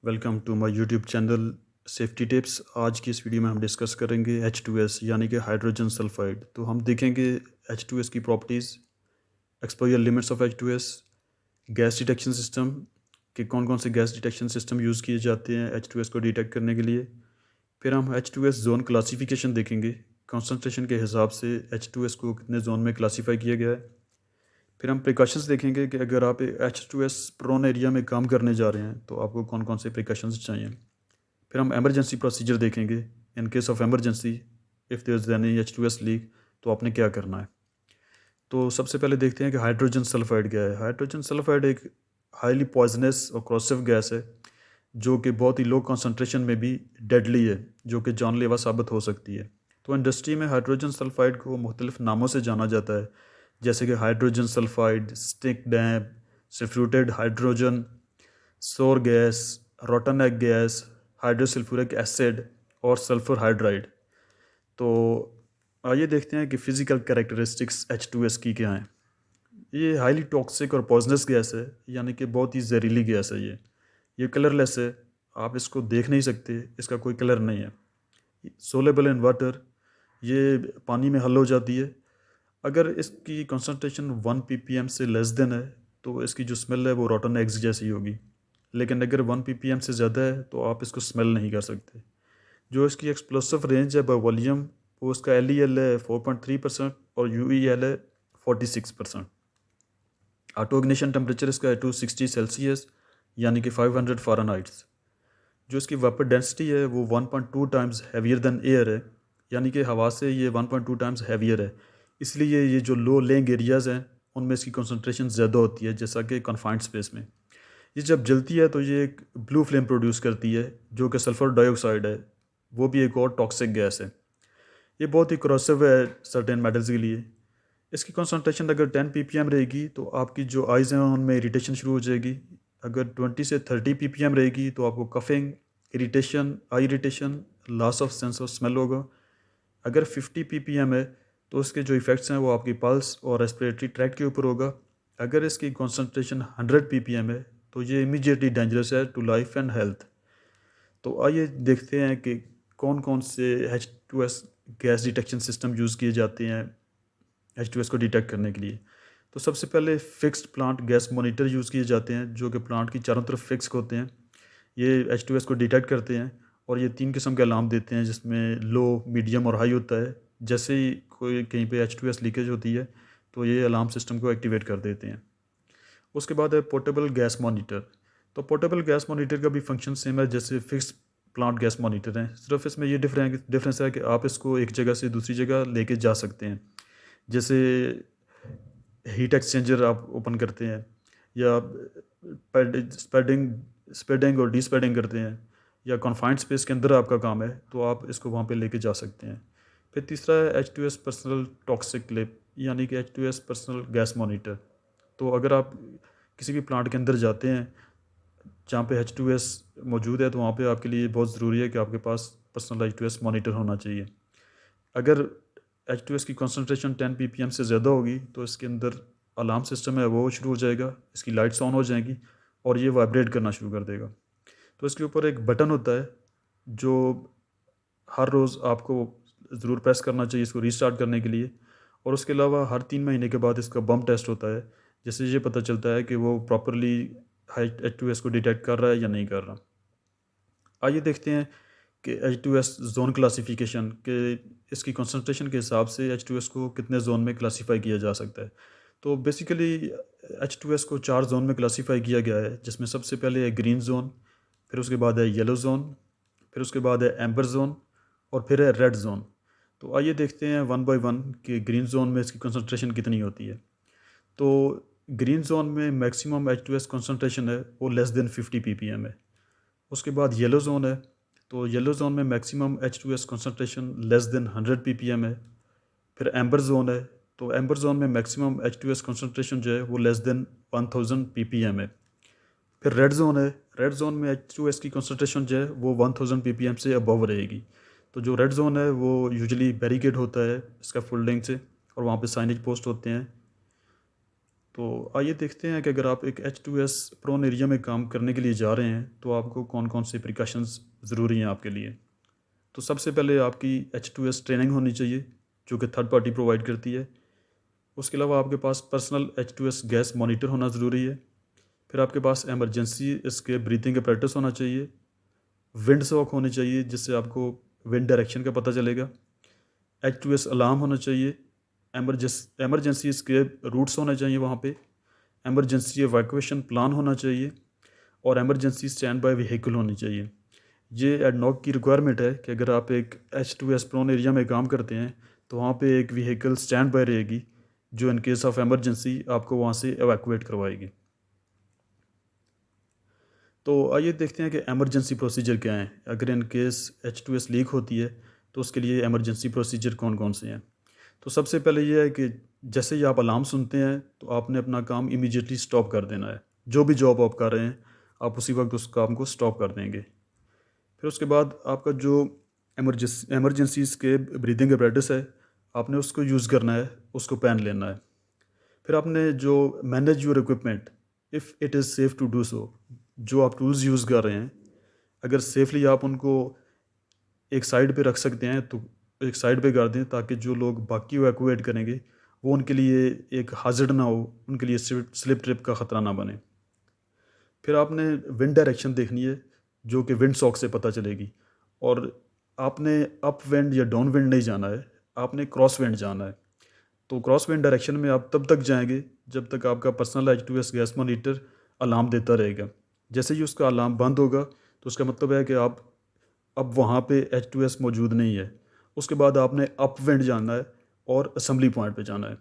Welcome to my YouTube channel safety tips. आज की इस वीडियो में हम डिस्कस करेंगे H2S यानी कि हाइड्रोजन सल्फाइड। तो हम देखेंगे H2S की properties, exposure limits of H2S, gas detection system कि कौन कौन से गैस डिटेक्शन सिस्टम यूज़ किए जाते हैं H2S को डिटेक्ट करने के लिए। फिर हम H2S जोन क्लासिफिकेशन देखेंगे, कॉन्सेंट्रेशन के हिसाब से H2S को कितने जोन में क्लासीफाई किया गया है। फिर हम प्रिकॉशंस देखेंगे कि अगर आप H2S प्रोन एरिया में काम करने जा रहे हैं तो आपको कौन कौन से प्रिकॉशंस चाहिए। फिर हम एमरजेंसी प्रोसीजर देखेंगे, in case of emergency if there is any H2S leak तो आपने क्या करना है। तो सबसे पहले देखते हैं कि हाइड्रोजन सल्फाइड क्या है। हाइड्रोजन सल्फाइड एक हाईली पॉइजनस और corrosive गैस है जो कि बहुत ही लो कॉन्सेंट्रेशन में भी डेडली है, जो कि जानलेवा साबित हो सकती है। तो इंडस्ट्री में हाइड्रोजन सल्फाइड को मुख्तलिफ नामों से जाना जाता है, जैसे कि hydrogen sulphide, stink damp, sulphuretted hydrogen, sour gas, rotten egg gas, hydrosulphuric acid और सल्फर हाइड्राइड। तो आइए देखते हैं कि फ़िज़िकल कैरेक्टरिस्टिक्स H2S की क्या हैं। ये हाईली टॉक्सिक और पॉइजनस गैस है, यानी कि बहुत ही जहरीली गैस है। ये कलरलेस है, आप इसको देख नहीं सकते, इसका कोई कलर नहीं है। सोलेबल इन वाटर, ये पानी में हल हो जाती है। अगर इसकी कंसंट्रेशन 1 ppm से लेस देन है तो इसकी जो स्मेल है वो रॉटन एग्स जैसी होगी, लेकिन अगर 1 ppm से ज़्यादा है तो आप इसको स्मेल नहीं कर सकते। जो इसकी एक्सप्लोसिव रेंज है बाय वॉल्यूम, वो उसका LEL है 4.3% और UEL है 46%। ऑटो इग्निशन टेम्परेचर इसका है 260 सेल्सियस यानी कि 500 फ़ारेनहाइट्स। जो इसकी वेपर डेंसिटी है वो 1.2 टाइम्स हैवियर देन एयर है, यानी कि हवा से ये 1.2 टाइम्स हैवियर है। इसलिए ये जो लो लेइंग एरियाज़ हैं उनमें इसकी कंसंट्रेशन ज़्यादा होती है, जैसा कि कन्फाइंड स्पेस में। ये जब जलती है तो ये एक ब्लू फ्लेम प्रोड्यूस करती है जो कि सल्फ़र डाइऑक्साइड है, वो भी एक और टॉक्सिक गैस है। ये बहुत ही corrosive है सर्टेन मेटल्स के लिए। इसकी कंसंट्रेशन अगर 10 ppm रहेगी तो आपकी जो आइज़ हैं उनमें इरिटेशन शुरू हो जाएगी। अगर 20 से 30 ppm रहेगी तो आपको coughing, irritation, I irritation, loss of sense of smell होगा। अगर 50 ppm है तो उसके जो इफ़ेक्ट्स हैं वो आपकी पल्स और रेस्पिरेटरी ट्रैक्ट के ऊपर होगा। अगर इसकी कंसंट्रेशन 100 ppm है तो ये इमीडिएटली डेंजरस है टू लाइफ एंड हेल्थ। तो आइए देखते हैं कि कौन कौन से H2S gas detection system use किए जाते हैं H2S को डिटेक्ट करने के लिए। तो सबसे पहले fixed plant gas monitor use किए जाते हैं जो कि प्लांट की चारों तरफ फिक्स होते हैं। ये H2S को डिटेक्ट करते हैं और ये 3 किस्म के अलार्म देते हैं, जिसमें लो, मीडियम और हाई होता है। जैसे ही कोई कहीं पे H2S लीकेज होती है तो ये अलार्म सिस्टम को एक्टिवेट कर देते हैं। उसके बाद है पोर्टेबल गैस मॉनिटर। तो पोर्टेबल गैस मॉनिटर का भी फंक्शन सेम है जैसे फिक्स प्लांट गैस मॉनिटर हैं, सिर्फ इसमें ये डिफरेंस है कि आप इसको एक जगह से दूसरी जगह लेके जा सकते हैं। जैसे हीट एक्सचेंजर आप ओपन करते हैं, या स्पेडिंग स्पेडिंग और डी स्पेडिंग करते हैं, या कॉन्फाइंड स्पेस के अंदर आपका काम है तो आप इसको वहाँ पे लेके जा सकते हैं। फिर तीसरा है H2S पर्सनल टॉक्सिक क्लिप, यानी कि H2S पर्सनल गैस मॉनिटर। तो अगर आप किसी भी प्लांट के अंदर जाते हैं जहाँ पे H2S मौजूद है तो वहाँ पे आपके लिए बहुत ज़रूरी है कि आपके पास पर्सनल H2S मॉनिटर होना चाहिए। अगर H2S की कंसंट्रेशन 10 ppm से ज़्यादा होगी तो इसके अंदर अलार्म सिस्टम है वो शुरू हो जाएगा, इसकी लाइट्स ऑन हो जाएंगी और ये वाइब्रेट करना शुरू कर देगा। तो इसके ऊपर एक बटन होता है जो हर रोज़ आपको ज़रूर प्रेस करना चाहिए इसको रीस्टार्ट करने के लिए। और उसके अलावा हर 3 महीने के बाद इसका बम टेस्ट होता है, जिससे ये पता चलता है कि वो प्रॉपरली H2S को डिटेक्ट कर रहा है या नहीं कर रहा। आइए देखते हैं कि H2S जोन क्लासिफिकेशन के इसकी कंसंट्रेशन के हिसाब से H2S को कितने जोन में क्लासीफाई किया जा सकता है। तो बेसिकली H2S को 4 जोन में क्लासीफाई किया गया है, जिसमें सबसे पहले है ग्रीन जोन, फिर उसके बाद है येलो जोन, फिर उसके बाद है एम्बर जोन और फिर है रेड जोन। तो आइए देखते हैं वन बाय वन कि ग्रीन जोन में इसकी कंसंट्रेशन कितनी होती है। तो ग्रीन जोन में मैक्सिमम H2S कंसंट्रेशन है वो लेस देन 50 ppm है। उसके बाद येलो जोन है, तो येलो जोन में maximum H2S concentration less than 100 ppm है। फिर एम्बर जोन है, तो एम्बर जोन में मैक्सिमम H2S कंसंट्रेशन जो है वो लेस देन 1000 ppm है। फिर रेड जोन है, रेड जोन में H2S की कंसंट्रेशन जो है वो 1000 ppm से अबव रहेगी। तो जो रेड जोन है वो यूजुअली बैरिकेड होता है इसका फुल लेंथ से और वहाँ पे साइनेज पोस्ट होते हैं। तो आइए देखते हैं कि अगर आप एक H2S प्रोन एरिया में काम करने के लिए जा रहे हैं तो आपको कौन कौन से प्रिकॉशंस ज़रूरी हैं आपके लिए। तो सबसे पहले आपकी H2S ट्रेनिंग होनी चाहिए जो कि थर्ड पार्टी प्रोवाइड करती है। उसके अलावा आपके पास पर्सनल H2S गैस मॉनिटर होना ज़रूरी है। फिर आपके पास एमरजेंसी इसके ब्रीथिंग अपैरेटस होना चाहिए। विंड सॉक होनी चाहिए जिससे आपको विंड डायरेक्शन का पता चलेगा। H2S अलार्म होना चाहिए। एमरजेंसी इसके रूट्स होने चाहिए वहाँ पे। एमरजेंसी एवैक्यूएशन प्लान होना चाहिए और एमरजेंसी स्टैंड बाय व्हीकल होनी चाहिए। ये एडनॉक की रिक्वायरमेंट है कि अगर आप एक H2S प्रोन एरिया में काम करते हैं तो वहाँ पे एक व्हीकल स्टैंड बाय रहेगी जो इन केस ऑफ एमरजेंसी आपको वहाँ से एवैक्यूएट करवाएगी। तो आइए देखते हैं कि एमरजेंसी प्रोसीजर क्या हैं। अगर इन केस H2S लीक होती है तो उसके लिए एमरजेंसी प्रोसीजर कौन कौन से हैं। तो सबसे पहले ये है कि जैसे ही आप अलार्म सुनते हैं तो आपने अपना काम इमीडिएटली स्टॉप कर देना है। जो भी जॉब आप कर रहे हैं आप उसी वक्त उस काम को स्टॉप कर देंगे। फिर उसके बाद आपका जो एमरजेंसीज के ब्रीदिंग अपरेटस है आपने उसको यूज़ करना है, उसको पहन लेना है। फिर आपने जो manage your equipment if it is safe to do so, जो आप टूल्स यूज़ कर रहे हैं अगर सेफली आप उनको एक साइड पे रख सकते हैं तो एक साइड पे कर दें ताकि जो लोग बाकी इवैक्यूएट करेंगे वो उनके लिए एक हाजिर ना हो, उनके लिए स्लिप ट्रिप का ख़तरा ना बने। फिर आपने विंड डायरेक्शन देखनी है जो कि विंड सॉक से पता चलेगी और आपने अप विंड या डाउन विंड नहीं जाना है, आपने क्रॉस विंड जाना है। तो क्रॉस विंड डायरेक्शन में आप तब तक जाएंगे जब तक आपका personal H2S gas monitor alarm देता रहेगा। जैसे ही उसका अलार्म बंद होगा तो उसका मतलब है कि आप अब वहाँ पे H2S मौजूद नहीं है। उसके बाद आपने अप विंड जाना है और असम्बली पॉइंट पे जाना है।